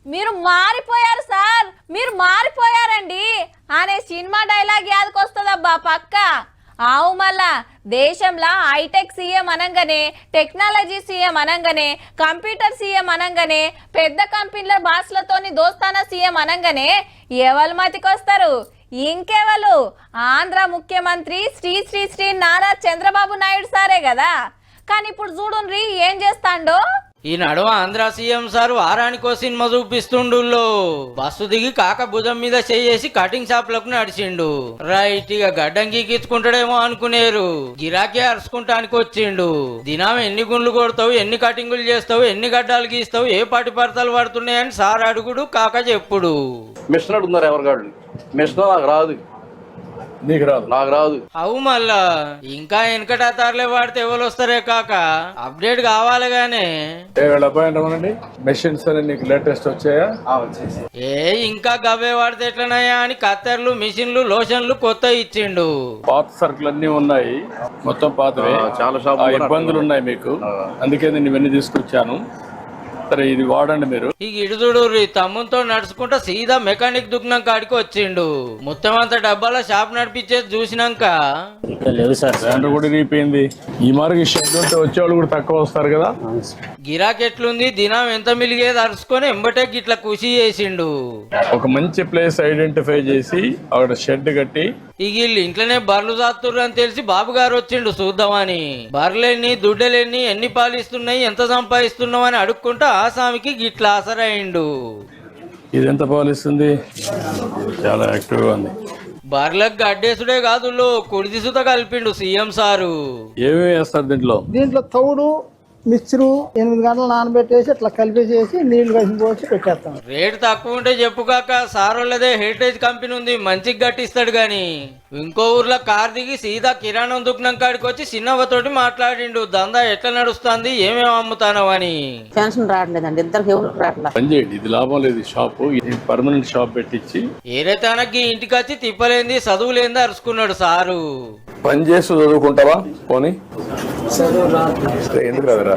మీరు మారిపోయారు సార్, మీరు మారిపోయారండి అనే సినిమా డైలాగ్ యాదకొస్తుందబ్బా పక్క. ఆవు మళ్ళా దేశంలో హైటెక్ సీఎం అనంగానే, టెక్నాలజీ సీఎం అనంగానే, కంప్యూటర్ సీఎం అనంగానే, పెద్ద కంపెనీల బాస్లతోని దోస్తానా సీఎం అనంగానే ఎవరు మతికొస్తారు? ఇంకెవరు? ఆంధ్ర ముఖ్యమంత్రి శ్రీ శ్రీ శ్రీ నారా చంద్రబాబు నాయుడు సారే కదా. కానీ ఇప్పుడు చూడుండ్రి ఏం చేస్తాండో. ఈ నడుమ ఆంధ్ర సీఎం సార్ వారానికో సినిమా చూపిస్తుండుల్లో. బస్సు దిగి కాక భుజం మీద చేసి కటింగ్ షాప్ లకు నడిచిండు. రైట్ ఇక గడ్డం గీకించుకుంటాడేమో అనుకునేరు, గిరాకీ అరుచుకుంటానికి వచ్చిండు. దినం ఎన్ని గుండ్లు కొడతావు, ఎన్ని కటింగులు చేస్తావు, ఎన్ని గడ్డాలు గీస్తావు, ఏ పాటి పడతలు పడుతున్నాయని సార్ అడుగుడు, కాక చెప్పుడు. మిషన్ అడుగుతున్నారు ఎవరికాళ్ళు. మిషన్ నాకు రాదు, నీకు రాదు, నాకు రాదు. అవు మళ్ళా ఇంకా వెనకటాతారులే వాడితే ఎవరు వస్తారే కాక, అప్డేట్ కావాలి గానే. మెషిన్స్ అని నీకు లేటెస్ట్ వచ్చాయా? ఇంకా గవ్వే వాడితే ఎట్లనయా అని కత్తెర్లు, మిషన్లు, లోషన్లు కొత్త ఇచ్చిండు. పాత సరుకులు అన్ని ఉన్నాయి, మొత్తం పాతవే. చాలా షాపులు ఇబ్బందులు ఉన్నాయి మీకు, అందుకే నేను ఇవన్నీ తీసుకొచ్చాను. సరే ఇది వాడండి మీరు. ఈ ఇడుదుడు తమ్ముతో నడుచుకుంటా సీదా మెకానిక్ దుకాణం కాడికి వచ్చిండు. మొత్తం అంత డబ్బాల షాప్ నడిపించేది చూసినాక కూడా రీపోయింది. ఈ మార్గం షెడ్ ఉంటే వచ్చేవాళ్ళు కూడా తక్కువ వస్తారు కదా. గిరాక్ ఎట్లుంది, దినం ఎంత మిలిగేది అరుచుకొని ఎంబటే గిట్ల కృషి చేసిండు. ఒక మంచి ప్లేస్ ఐడెంటిఫై చేసి అక్కడ షెడ్ కట్టి, ఈ వీళ్ళు ఇంట్లోనే బర్రెలు చాతుర్రు అని తెలిసి బాబు గారు వచ్చిండు చూద్దామని. బర్రెలెన్ని, దుడ్డలెన్ని, ఎన్ని పాలిస్తున్నాయి, ఎంత సంపాదిస్తున్నావు అని అడుక్కుంటా ఆసామికి గిట్ల ఆసరైండు. ఇది ఎంత పాలిస్తుంది? చాలా యాక్టివ్ గా ఉంది. బర్రెలకు గడ్డేసుడే కాదు, కుడిదిసుత కలిపిండు సీఎం సారు. ఏమేమి వేస్తారు దీంట్లో? దీంట్లో తౌడు, మిక్చరు 8 గంటలు నానబెట్టేసి ఇట్లా కలిపేసేసి నీళ్లు కలిసి పోసి పెట్టేస్తాం. రేటు తక్కువ ఉంటే చెప్పుకాక సార్ వాళ్ళదే హెరిటేజ్ కంపెనీ ఉంది, మంచిగా గట్టిస్తాడు గాని. ఇంకో ఊర్లో కార్ దిగి సీదా కిరాణం దుకాణం కాడికి వచ్చి చిన్నవ్వతోటి మాట్లాడిండు. దందా ఎట్లా నడుస్తుంది, ఏమేమి అమ్ముతానవు అని. పెన్షన్ రావట్లేదండి, ఇద్దరికి రావట్లేదు. పని చేయండి, ఇది లాభం లేదు. షాపు ఇది పర్మనెంట్ షాప్ పెట్టించి ఏరే తనకి ఇంటికి వచ్చి తిప్పలేంది, చదువులేంది అరుచుకున్నాడు సారు. పని చేస్తూ చదువుకుంటావా? పోనీ ఎందుకు రాదురా?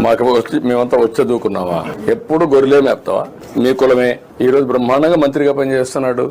మాకు మేమంతా వచ్చి చదువుకున్నావా? ఎప్పుడు గొర్రెలే మేపుతావా? మీ కులమే ఈ రోజు బ్రహ్మాండంగా మంత్రిగా పనిచేస్తున్నాడు.